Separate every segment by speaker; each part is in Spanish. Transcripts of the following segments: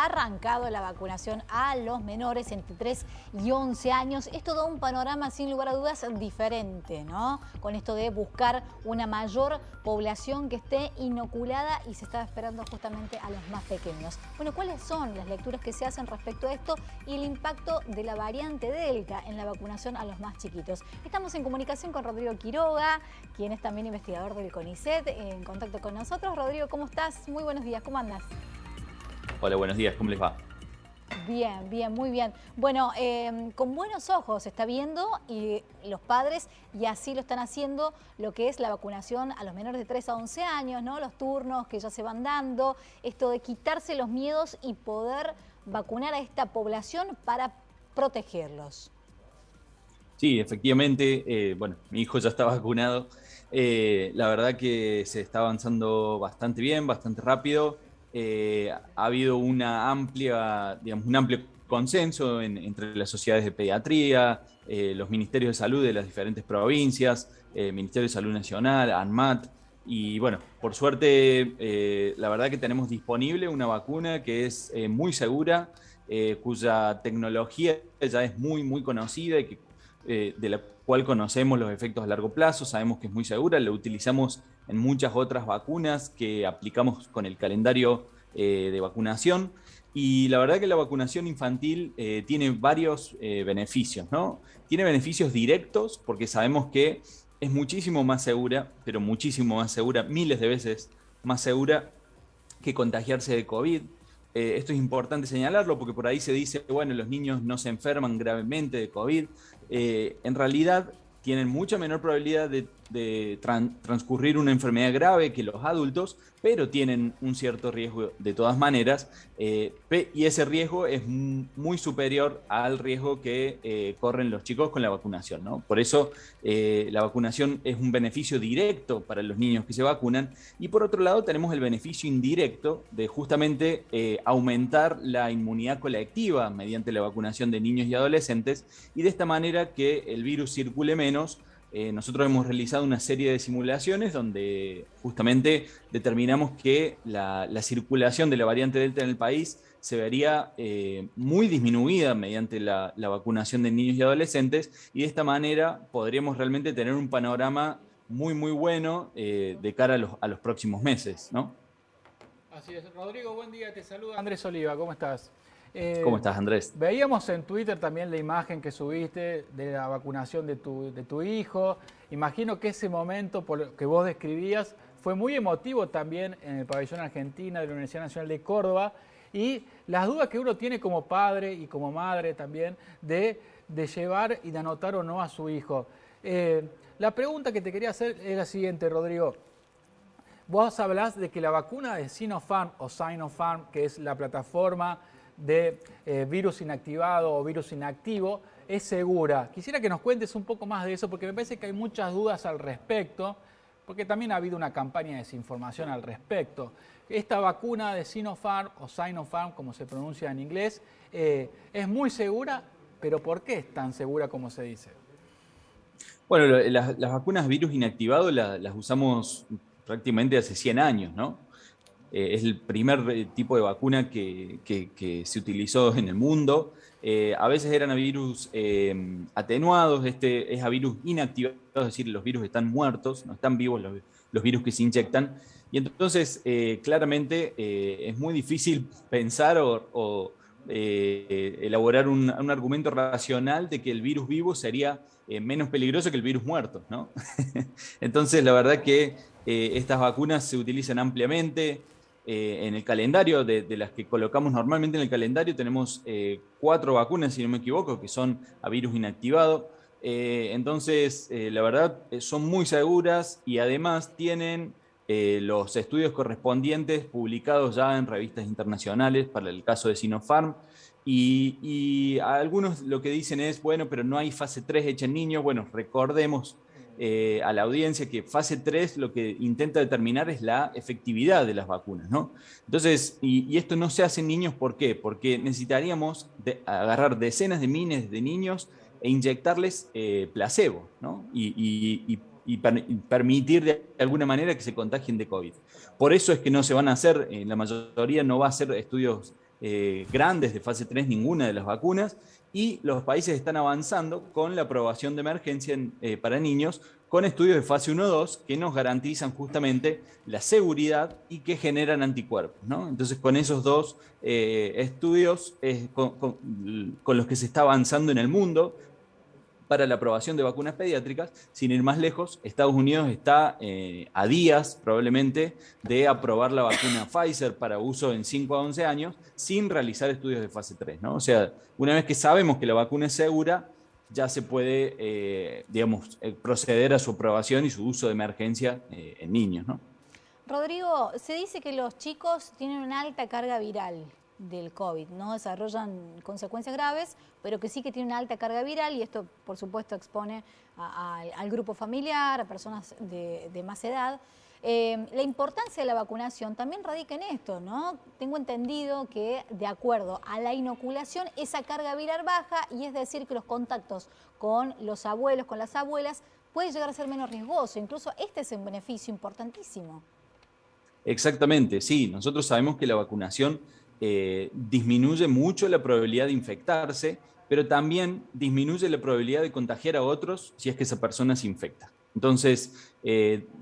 Speaker 1: ha arrancado la vacunación a los menores entre 3 y 11 años. Esto da un panorama sin lugar a dudas diferente, ¿no? Con esto de buscar una mayor población que esté inoculada y se está esperando justamente a los más pequeños. Bueno, ¿cuáles son las lecturas que se hacen respecto a esto y el impacto de la variante Delta en la vacunación a los más chiquitos? Estamos en comunicación con Rodrigo Quiroga, quien es también investigador del CONICET, en contacto con nosotros. Rodrigo, ¿cómo estás? Muy buenos días, ¿cómo andas?
Speaker 2: Hola, buenos días, ¿cómo les va?
Speaker 1: Bien, bien, muy bien. Bueno, con buenos ojos se está viendo y los padres, y así lo están haciendo, lo que es la vacunación a los menores de 3 a 11 años, ¿no? Los turnos que ya se van dando, esto de quitarse los miedos y poder vacunar a esta población para protegerlos.
Speaker 2: Sí, efectivamente, bueno, mi hijo ya está vacunado. La verdad que se está avanzando bastante bien, bastante rápido. Ha habido una amplia, digamos, un amplio consenso entre las sociedades de pediatría, los ministerios de salud de las diferentes provincias, Ministerio de Salud Nacional, ANMAT. Y bueno, por suerte, la verdad que tenemos disponible una vacuna que es muy segura, cuya tecnología ya es muy conocida y de la cual conocemos los efectos a largo plazo, sabemos que es muy segura, la utilizamos en muchas otras vacunas que aplicamos con el calendario de vacunación. Y la verdad que la vacunación infantil tiene varios beneficios, ¿no? Tiene beneficios directos porque sabemos que es muchísimo más segura, pero muchísimo más segura, miles de veces más segura que contagiarse de COVID. Esto es importante señalarlo porque por ahí se dice, bueno, los niños no se enferman gravemente de COVID. En realidad tienen mucha menor probabilidad de transcurrir una enfermedad grave que los adultos, pero tienen un cierto riesgo de todas maneras, y ese riesgo es muy superior al riesgo que corren los chicos con la vacunación, ¿no? Por eso la vacunación es un beneficio directo para los niños que se vacunan, y por otro lado tenemos el beneficio indirecto de justamente aumentar la inmunidad colectiva mediante la vacunación de niños y adolescentes, y de esta manera que el virus circule menos. Nosotros hemos realizado una serie de simulaciones donde justamente determinamos que la circulación de la variante Delta en el país se vería muy disminuida mediante la vacunación de niños y adolescentes, y de esta manera podríamos realmente tener un panorama muy bueno de cara a los próximos meses, ¿no?
Speaker 3: Así es. Rodrigo, buen día, te saluda Andrés Oliva, ¿cómo estás?
Speaker 2: ¿Cómo estás, Andrés?
Speaker 3: Veíamos en Twitter también la imagen que subiste de la vacunación de tu hijo. Imagino que ese momento por lo que vos describías fue muy emotivo también en el pabellón Argentina de la Universidad Nacional de Córdoba, y las dudas que uno tiene como padre y como madre también de llevar y de anotar o no a su hijo. La pregunta que te quería hacer es la siguiente, Rodrigo. Vos hablás de que la vacuna de Sinopharm o Sinopharm, que es la plataforma de virus inactivado o virus inactivo, es segura. Quisiera que nos cuentes un poco más de eso porque me parece que hay muchas dudas al respecto, porque también ha habido una campaña de desinformación al respecto. Esta vacuna de Sinopharm o Sinopharm, como se pronuncia en inglés, es muy segura, pero ¿por qué es tan segura como se dice?
Speaker 2: Bueno, las vacunas virus inactivado las usamos prácticamente hace 100 años, ¿no? Es el primer tipo de vacuna que se utilizó en el mundo. A veces eran a virus atenuados, este es a virus inactivados, es decir, los virus están muertos, no están vivos los virus que se inyectan. Y entonces, claramente, es muy difícil pensar o elaborar un argumento racional de que el virus vivo sería menos peligroso que el virus muerto, ¿no? Entonces, la verdad que estas vacunas se utilizan ampliamente. En el calendario de las que colocamos normalmente en el calendario tenemos 4 vacunas, si no me equivoco, que son a virus inactivado. Entonces, la verdad, son muy seguras y además tienen los estudios correspondientes publicados ya en revistas internacionales para el caso de Sinopharm. Y algunos lo que dicen es, bueno, pero no hay fase 3 hecha en niños. Bueno, recordemos a la audiencia que fase 3 lo que intenta determinar es la efectividad de las vacunas, ¿no? Entonces, y esto no se hace en niños, ¿por qué? Porque necesitaríamos agarrar decenas de miles de niños e inyectarles placebo, ¿no? Y permitir de alguna manera que se contagien de COVID. Por eso es que no se van a hacer, la mayoría no va a hacer estudios grandes de fase 3 ninguna de las vacunas, y los países están avanzando con la aprobación de emergencia para niños con estudios de fase 1-2 que nos garantizan justamente la seguridad y que generan anticuerpos, ¿no? Entonces, con esos dos estudios con los que se está avanzando en el mundo para la aprobación de vacunas pediátricas, sin ir más lejos, Estados Unidos está a días probablemente de aprobar la vacuna Pfizer para uso en 5 a 11 años sin realizar estudios de fase 3, ¿no? O sea, una vez que sabemos que la vacuna es segura, ya se puede, proceder a su aprobación y su uso de emergencia en niños, ¿no?
Speaker 1: Rodrigo, se dice que los chicos tienen una alta carga viral del COVID, no desarrollan consecuencias graves, pero que sí que tienen una alta carga viral y esto, por supuesto, expone al grupo familiar, a personas de más edad. La importancia de la vacunación también radica en esto, ¿no? Tengo entendido que, de acuerdo a la inoculación, esa carga viral baja y es decir que los contactos con los abuelos, con las abuelas, puede llegar a ser menos riesgoso. Incluso este es un beneficio importantísimo.
Speaker 2: Exactamente, sí. Nosotros sabemos que la vacunación disminuye mucho la probabilidad de infectarse, pero también disminuye la probabilidad de contagiar a otros si es que esa persona se infecta. Entonces,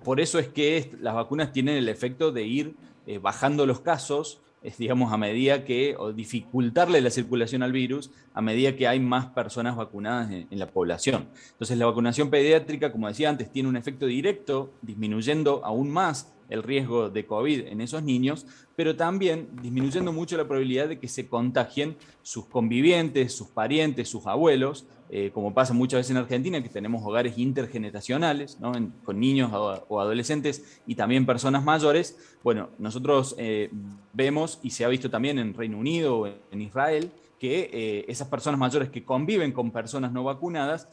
Speaker 2: por eso es que las vacunas tienen el efecto de ir bajando los casos, digamos, a medida que, o dificultarle la circulación al virus a medida que hay más personas vacunadas en la población. Entonces, la vacunación pediátrica, como decía antes, tiene un efecto directo, disminuyendo aún más el riesgo de COVID en esos niños, pero también disminuyendo mucho la probabilidad de que se contagien sus convivientes, sus parientes, sus abuelos, como pasa muchas veces en Argentina, que tenemos hogares intergeneracionales, ¿no? Con niños o adolescentes y también personas mayores. Bueno, nosotros vemos, y se ha visto también en Reino Unido o en Israel, que esas personas mayores que conviven con personas no vacunadas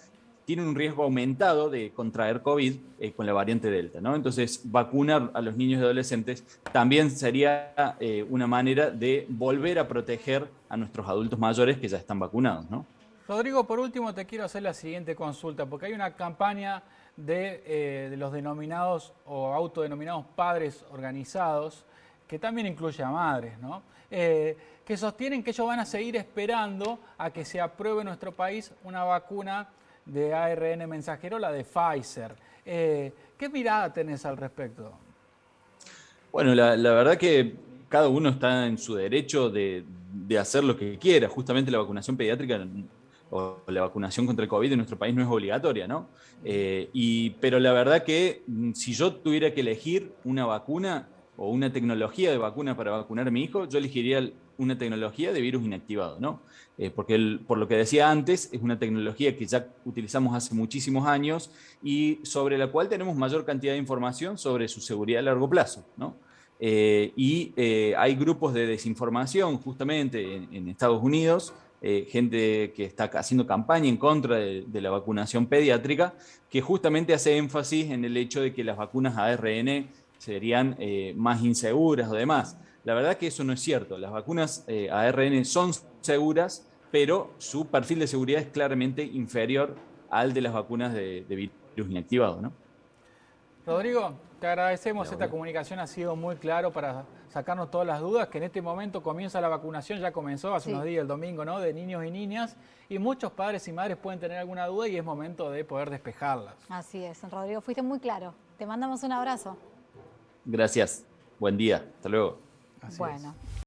Speaker 2: tienen un riesgo aumentado de contraer COVID con la variante Delta, ¿no? Entonces, vacunar a los niños y adolescentes también sería una manera de volver a proteger a nuestros adultos mayores que ya están vacunados, ¿no?
Speaker 3: Rodrigo, por último te quiero hacer la siguiente consulta, porque hay una campaña de los denominados o autodenominados padres organizados, que también incluye a madres, ¿no? Que sostienen que ellos van a seguir esperando a que se apruebe en nuestro país una vacuna de ARN mensajero, la de Pfizer. ¿Qué mirada tenés al respecto?
Speaker 2: Bueno, la verdad que cada uno está en su derecho de hacer lo que quiera. Justamente la vacunación pediátrica o la vacunación contra el COVID en nuestro país no es obligatoria, ¿no? Pero la verdad que si yo tuviera que elegir una vacuna o una tecnología de vacuna para vacunar a mi hijo, yo elegiría una tecnología de virus inactivado, ¿no? Porque por lo que decía antes, es una tecnología que ya utilizamos hace muchísimos años y sobre la cual tenemos mayor cantidad de información sobre su seguridad a largo plazo, ¿no? Hay grupos de desinformación justamente en Estados Unidos, gente que está haciendo campaña en contra de la vacunación pediátrica, que justamente hace énfasis en el hecho de que las vacunas ARN serían más inseguras o demás. La verdad que eso no es cierto. Las vacunas ARN son seguras, pero su perfil de seguridad es claramente inferior al de las vacunas de virus inactivado, ¿no?
Speaker 3: Rodrigo, te agradecemos. Esta comunicación ha sido muy claro para sacarnos todas las dudas, que en este momento comienza la vacunación, ya comenzó hace unos días, el domingo, ¿no? De niños y niñas, y muchos padres y madres pueden tener alguna duda y es momento de poder despejarlas.
Speaker 1: Así es, Rodrigo, fuiste muy claro. Te mandamos un abrazo.
Speaker 2: Gracias. Buen día. Hasta luego.
Speaker 3: Así
Speaker 1: bueno.
Speaker 3: es.